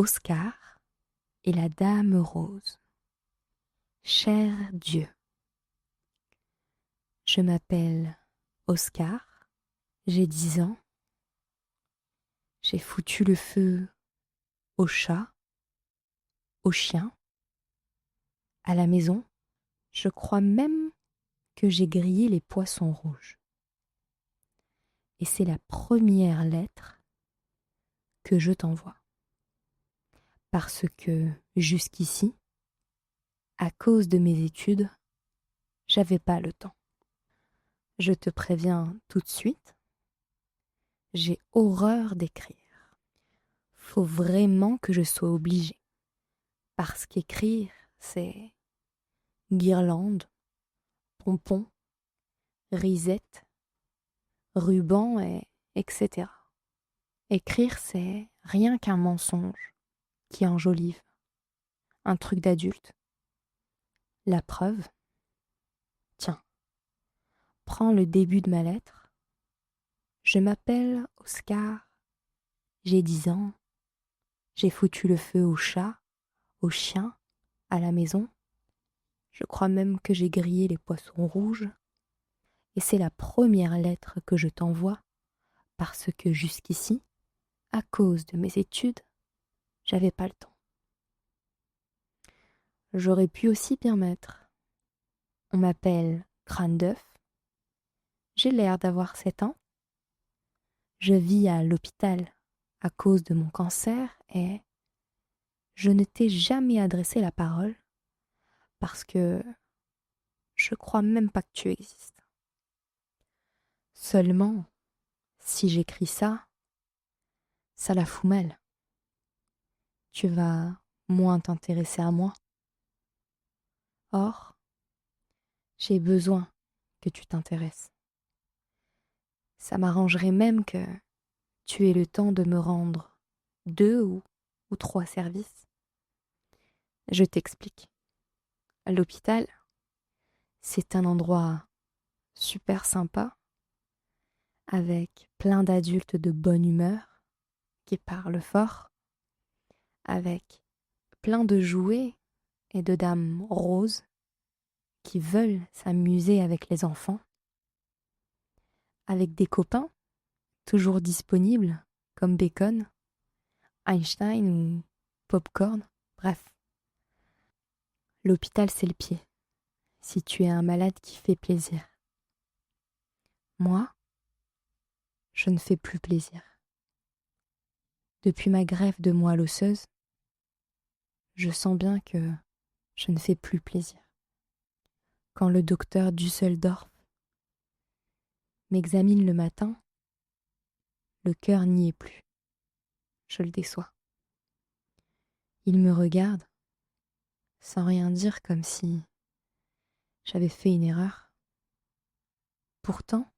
Oscar et la Dame Rose. Cher Dieu, je m'appelle Oscar, j'ai 10 ans, j'ai foutu le feu au chat, au chien, à la maison, je crois même que j'ai grillé les poissons rouges. Et c'est la première lettre que je t'envoie. Parce que jusqu'ici, à cause de mes études, j'avais pas le temps. Je te préviens tout de suite, j'ai horreur d'écrire. Faut vraiment que je sois obligée. Parce qu'écrire, c'est guirlande, pompon, risette, ruban, etc. Écrire, c'est rien qu'un mensonge qui enjolive. Un truc d'adulte. La preuve, tiens, prends le début de ma lettre. Je m'appelle Oscar, j'ai 10 ans, j'ai foutu le feu au chat, au chien, à la maison. Je crois même que j'ai grillé les poissons rouges. Et c'est la première lettre que je t'envoie parce que jusqu'ici, à cause de mes études, j'avais pas le temps. J'aurais pu aussi bien mettre. On m'appelle Crâne d'œuf. J'ai l'air d'avoir 7 ans. Je vis à l'hôpital à cause de mon cancer et je ne t'ai jamais adressé la parole parce que je crois même pas que tu existes. Seulement, si j'écris ça, ça la fout mal. Tu vas moins t'intéresser à moi. Or, j'ai besoin que tu t'intéresses. Ça m'arrangerait même que tu aies le temps de me rendre 2 ou 3 services. Je t'explique. L'hôpital, c'est un endroit super sympa, avec plein d'adultes de bonne humeur qui parlent fort, avec plein de jouets et de dames roses qui veulent s'amuser avec les enfants, avec des copains toujours disponibles comme Bacon, Einstein ou Popcorn, bref. L'hôpital, c'est le pied, si tu es un malade qui fait plaisir. Moi, je ne fais plus plaisir. Depuis ma greffe de moelle osseuse, je sens bien que je ne fais plus plaisir. Quand le docteur Düsseldorf m'examine le matin, le cœur n'y est plus. Je le déçois. Il me regarde, sans rien dire, comme si j'avais fait une erreur. Pourtant,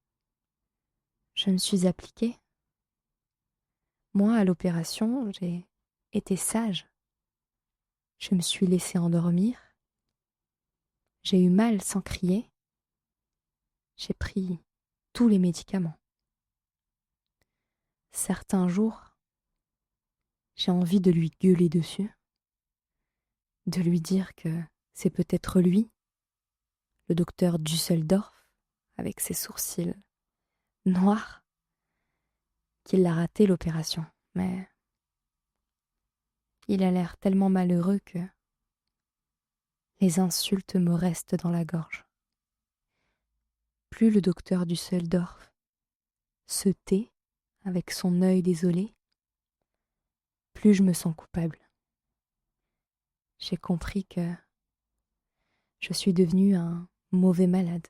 je me suis appliquée. Moi, à l'opération, j'ai été sage. Je me suis laissée endormir. J'ai eu mal sans crier. J'ai pris tous les médicaments. Certains jours, j'ai envie de lui gueuler dessus, de lui dire que c'est peut-être lui, le docteur Düsseldorf, avec ses sourcils noirs, qui l'a raté l'opération. Mais il a l'air tellement malheureux que les insultes me restent dans la gorge. Plus le docteur Düsseldorf se tait avec son œil désolé, plus je me sens coupable. J'ai compris que je suis devenue un mauvais malade.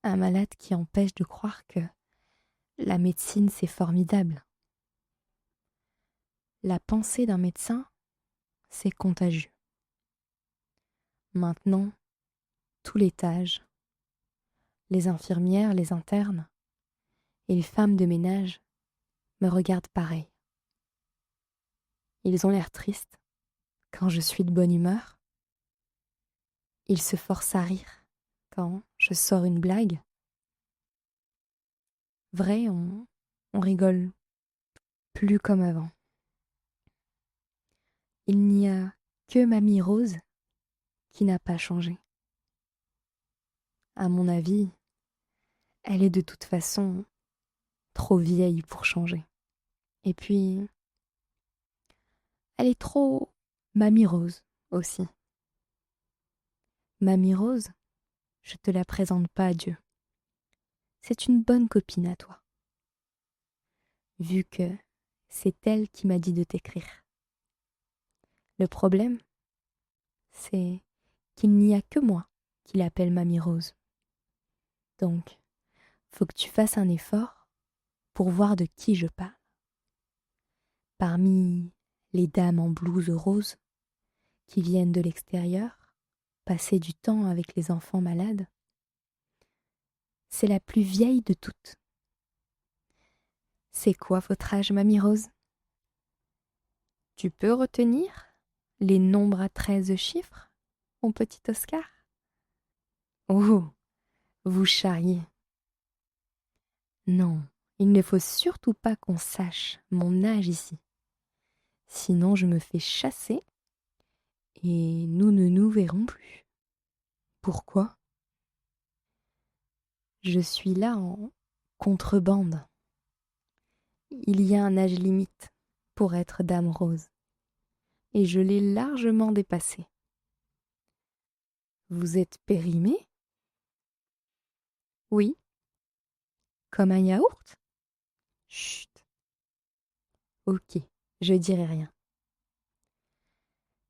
Un malade qui empêche de croire que la médecine, c'est formidable. La pensée d'un médecin, c'est contagieux. Maintenant, tout l'étage, les infirmières, les internes et les femmes de ménage me regardent pareil. Ils ont l'air tristes quand je suis de bonne humeur. Ils se forcent à rire quand je sors une blague. Vrai, on rigole plus comme avant. Il n'y a que Mamie Rose qui n'a pas changé. À mon avis, elle est de toute façon trop vieille pour changer. Et puis, elle est trop Mamie Rose aussi. Mamie Rose, je te la présente pas à Dieu. C'est une bonne copine à toi, vu que c'est elle qui m'a dit de t'écrire. Le problème, c'est qu'il n'y a que moi qui l'appelle Mamie Rose. Donc, faut que tu fasses un effort pour voir de qui je parle. Parmi les dames en blouse rose qui viennent de l'extérieur, passer du temps avec les enfants malades, c'est la plus vieille de toutes. C'est quoi votre âge, Mamie Rose? Tu peux retenir les nombres à 13 chiffres, mon petit Oscar? Oh, vous charriez. Non, il ne faut surtout pas qu'on sache mon âge ici. Sinon je me fais chasser et nous ne nous verrons plus. Pourquoi? Je suis là en contrebande. Il y a un âge limite pour être Dame Rose, et je l'ai largement dépassé. Vous êtes périmée? Oui. Comme un yaourt? Chut. Ok, je dirai rien.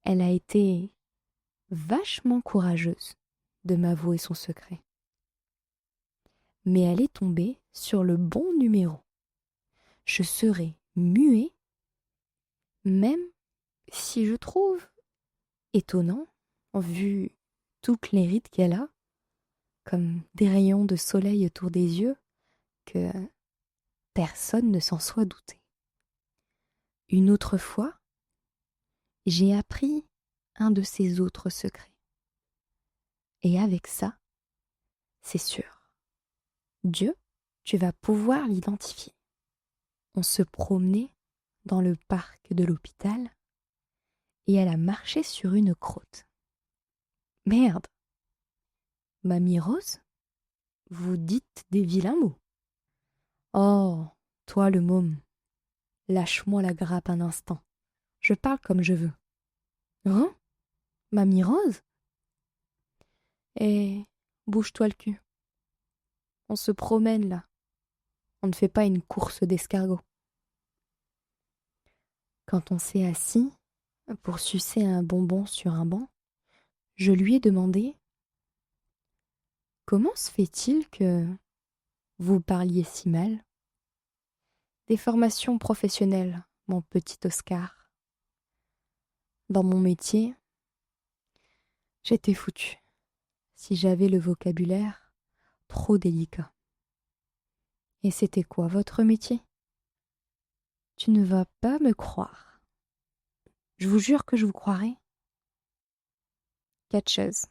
Elle a été vachement courageuse de m'avouer son secret. Mais elle est tombée sur le bon numéro. Je serai muet, même si je trouve étonnant, vu toutes les rides qu'elle a, comme des rayons de soleil autour des yeux, que personne ne s'en soit douté. Une autre fois, j'ai appris un de ses autres secrets. Et avec ça, c'est sûr, Dieu, tu vas pouvoir l'identifier. On se promenait dans le parc de l'hôpital et elle a marché sur une crotte. Merde! Mamie Rose, vous dites des vilains mots. Oh, toi le môme, lâche-moi la grappe un instant. Je parle comme je veux. Hein? Mamie Rose? Eh, bouge-toi le cul. On se promène là. On ne fait pas une course d'escargot. Quand on s'est assis pour sucer un bonbon sur un banc, je lui ai demandé: comment se fait-il que vous parliez si mal? Des formations professionnelles, mon petit Oscar. Dans mon métier, j'étais foutue si j'avais le vocabulaire trop délicat. Et c'était quoi votre métier? Tu ne vas pas me croire. Je vous jure que je vous croirai. Catcheuse.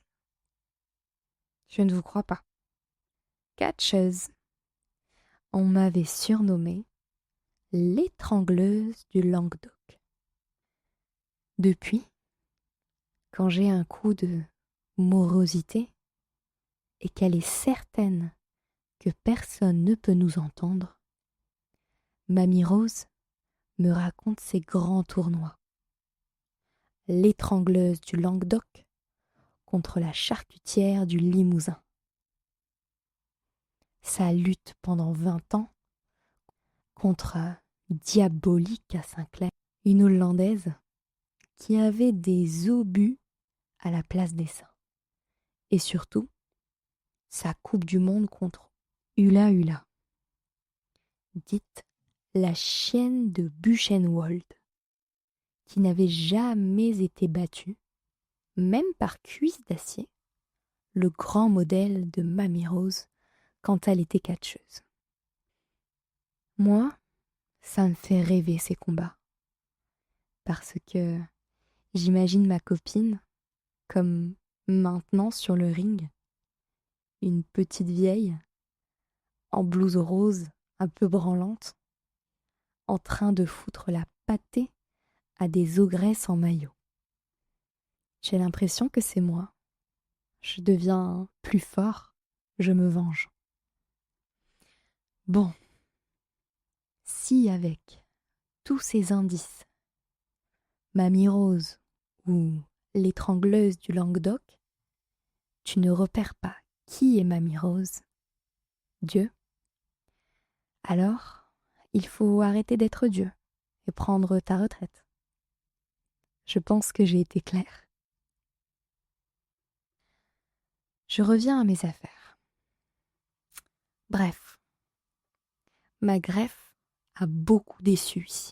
Je ne vous crois pas. Catcheuse. On m'avait surnommée l'étrangleuse du Languedoc. Depuis, quand j'ai un coup de morosité et qu'elle est certaine que personne ne peut nous entendre, Mamie Rose me raconte ses grands tournois. L'étrangleuse du Languedoc contre la charcutière du Limousin. Sa lutte pendant 20 ans contre Diabolique à Saint-Clair, une Hollandaise qui avait des obus à la place des seins. Et surtout, sa Coupe du Monde contre Hula Hula, dite la chienne de Buchenwald, qui n'avait jamais été battue, même par Cuisse d'acier, le grand modèle de Mamie Rose quand elle était catcheuse. Moi, ça me fait rêver ces combats, parce que j'imagine ma copine comme maintenant sur le ring, une petite vieille en blouse rose un peu branlante, en train de foutre la pâtée à des ogresses en maillot. J'ai l'impression que c'est moi. Je deviens plus fort, je me venge. Bon, si avec tous ces indices, Mamie Rose ou l'étrangleuse du Languedoc, tu ne repères pas qui est Mamie Rose, Dieu, alors il faut arrêter d'être Dieu et prendre ta retraite. Je pense que j'ai été claire. Je reviens à mes affaires. Bref, ma greffe a beaucoup déçu ici.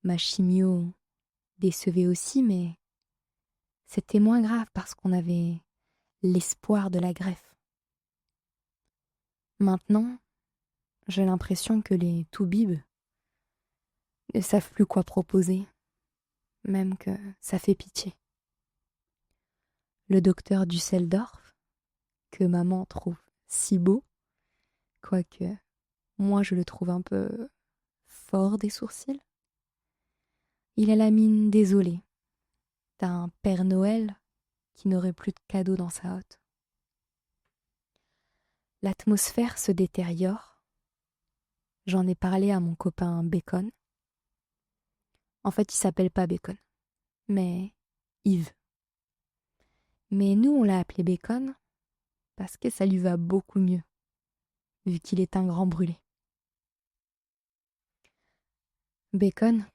Ma chimio décevait aussi, mais c'était moins grave parce qu'on avait l'espoir de la greffe. Maintenant, j'ai l'impression que les toubibs ne savent plus quoi proposer, même que ça fait pitié. Le docteur Düsseldorf, que maman trouve si beau, quoique moi je le trouve un peu fort des sourcils, il a la mine désolée d'un Père Noël qui n'aurait plus de cadeaux dans sa hotte. L'atmosphère se détériore. J'en ai parlé à mon copain Bacon. En fait, il s'appelle pas Bacon, mais Yves. Mais nous, on l'a appelé Bacon parce que ça lui va beaucoup mieux, vu qu'il est un grand brûlé. Bacon,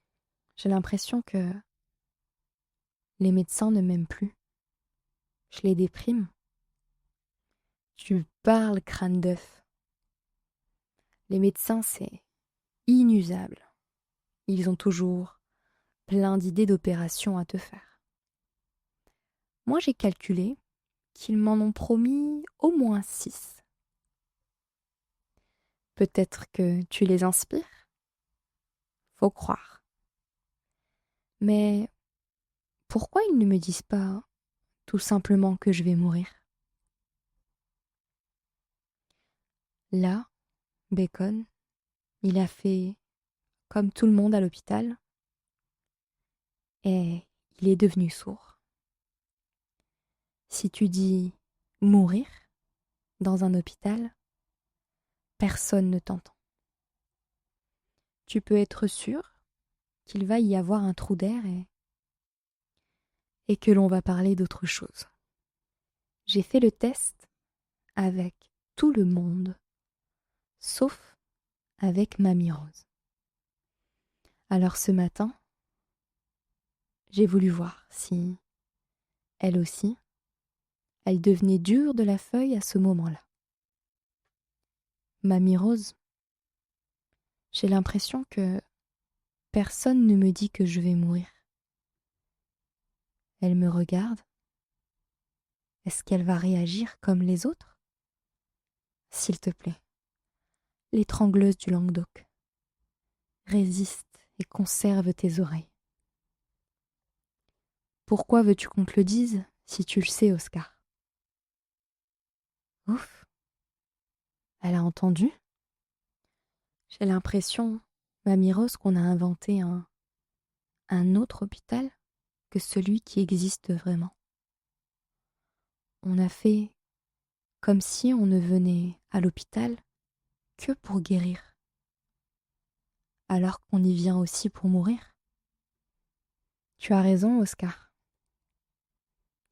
j'ai l'impression que les médecins ne m'aiment plus. Je les déprime. Tu parles, crâne d'œuf. Les médecins, c'est inusable. Ils ont toujours plein d'idées d'opérations à te faire. Moi, j'ai calculé qu'ils m'en ont promis au moins 6. Peut-être que tu les inspires? Faut croire. Mais pourquoi ils ne me disent pas tout simplement que je vais mourir? Là, Bacon, il a fait comme tout le monde à l'hôpital et il est devenu sourd. Si tu dis mourir dans un hôpital, personne ne t'entend. Tu peux être sûr qu'il va y avoir un trou d'air et que l'on va parler d'autre chose. J'ai fait le test avec tout le monde, sauf avec Mamie Rose. Alors ce matin, j'ai voulu voir si, elle aussi, elle devenait dure de la feuille à ce moment-là. Mamie Rose, j'ai l'impression que personne ne me dit que je vais mourir. Elle me regarde. Est-ce qu'elle va réagir comme les autres? S'il te plaît, l'étrangleuse du Languedoc, résiste et conserve tes oreilles. Pourquoi veux-tu qu'on te le dise si tu le sais, Oscar? Ouf, elle a entendu? J'ai l'impression, Mamie Rose, qu'on a inventé un autre hôpital que celui qui existe vraiment. On a fait comme si on ne venait à l'hôpital que pour guérir, alors qu'on y vient aussi pour mourir. Tu as raison, Oscar.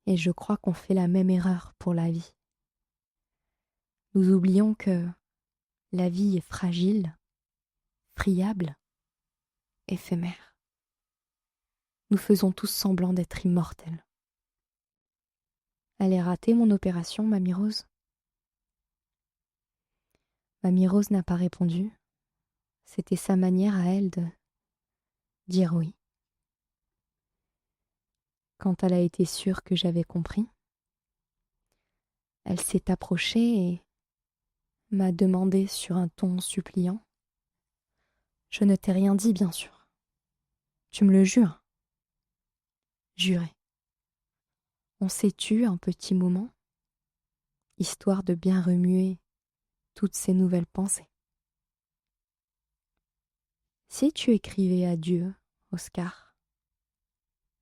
Et je crois qu'on fait la même erreur pour la vie. Nous oublions que la vie est fragile, friable, éphémère. Nous faisons tous semblant d'être immortels. Elle est ratée, mon opération, Mamie Rose? Mamie Rose n'a pas répondu. C'était sa manière à elle de dire oui. Quand elle a été sûre que j'avais compris, elle s'est approchée et m'a demandé sur un ton suppliant. Je ne t'ai rien dit, bien sûr. Tu me le jures? Juré. On s'est tu un petit moment, histoire de bien remuer toutes ces nouvelles pensées. Si tu écrivais à Dieu, Oscar.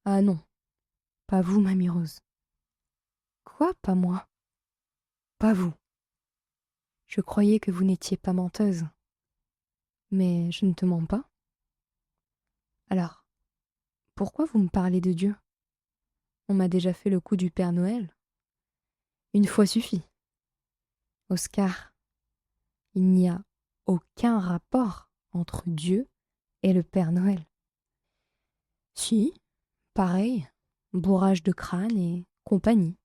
Ah non, pas vous, Mamie Rose. Quoi, pas moi? Pas vous. Je croyais que vous n'étiez pas menteuse. Mais je ne te mens pas. Alors, pourquoi vous me parlez de Dieu? On m'a déjà fait le coup du Père Noël. Une fois suffit. Oscar, il n'y a aucun rapport entre Dieu et le Père Noël. Si, pareil, bourrage de crâne et compagnie.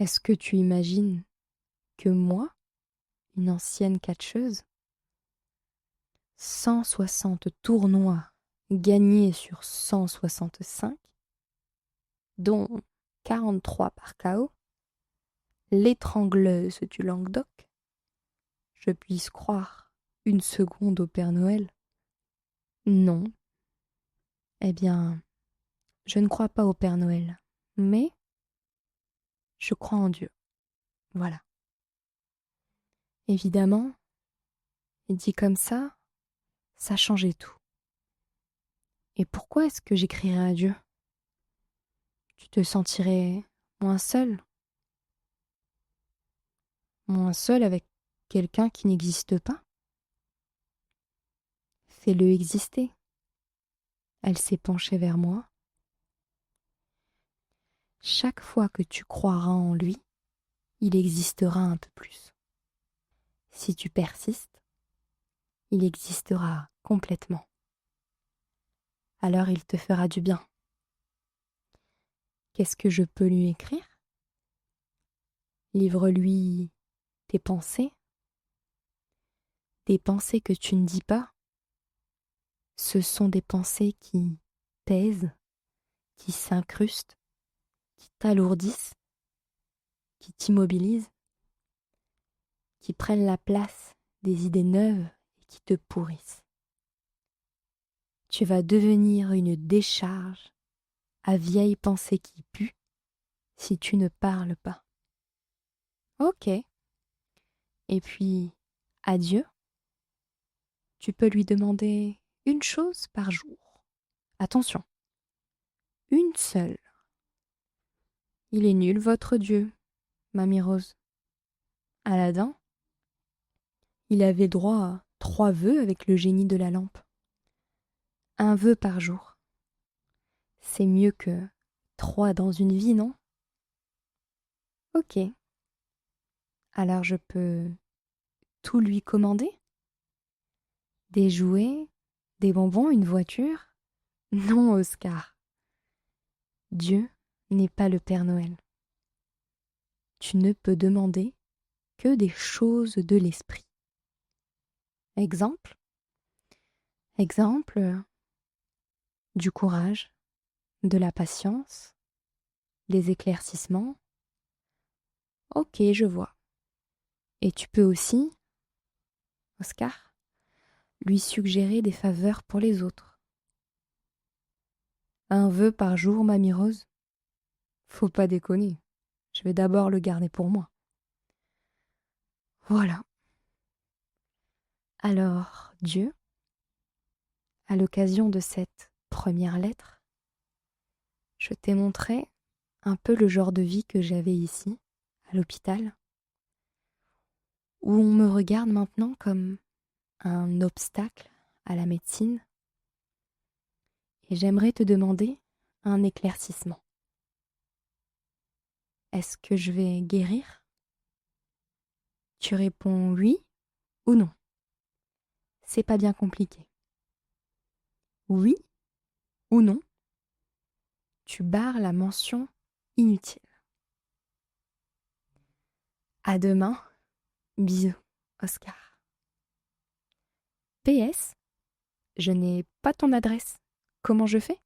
Est-ce que tu imagines que moi, une ancienne catcheuse, 160 tournois gagnés sur 165, dont 43 par KO, l'étrangleuse du Languedoc, je puisse croire une seconde au Père Noël? Non. Eh bien, je ne crois pas au Père Noël, mais je crois en Dieu. Voilà. Évidemment, dit comme ça changeait tout. Et pourquoi est-ce que j'écrirais à Dieu? Tu te sentirais moins seul? Moins seul avec quelqu'un qui n'existe pas? Fais-le exister. Elle s'est penchée vers moi. Chaque fois que tu croiras en lui, il existera un peu plus. Si tu persistes, il existera complètement. Alors il te fera du bien. Qu'est-ce que je peux lui écrire? Livre-lui tes pensées, des pensées que tu ne dis pas. Ce sont des pensées qui pèsent, qui s'incrustent, qui t'alourdissent, qui t'immobilisent, qui prennent la place des idées neuves et qui te pourrissent. Tu vas devenir une décharge à vieilles pensées qui puent si tu ne parles pas. Ok. Et puis, adieu. Tu peux lui demander une chose par jour. Attention, une seule. Il est nul, votre Dieu, Mamie Rose. Aladdin, il avait droit à 3 vœux avec le génie de la lampe. Un vœu par jour. C'est mieux que 3 dans une vie, non? Ok. Alors je peux tout lui commander? Des jouets, des bonbons, une voiture? Non, Oscar. Dieu n'est pas le Père Noël. Tu ne peux demander que des choses de l'esprit. Exemple? Exemple, du courage, de la patience, des éclaircissements. Ok, je vois. Et tu peux aussi, Oscar, lui suggérer des faveurs pour les autres. Un vœu par jour, Mamie Rose? Faut pas déconner. Je vais d'abord le garder pour moi. Voilà. Alors, Dieu, à l'occasion de cette première lettre, je t'ai montré un peu le genre de vie que j'avais ici, à l'hôpital, où on me regarde maintenant comme un obstacle à la médecine. Et j'aimerais te demander un éclaircissement. Est-ce que je vais guérir? Tu réponds oui ou non. C'est pas bien compliqué. Oui ou non, tu barres la mention inutile. À demain, bisous, Oscar. PS, je n'ai pas ton adresse. Comment je fais?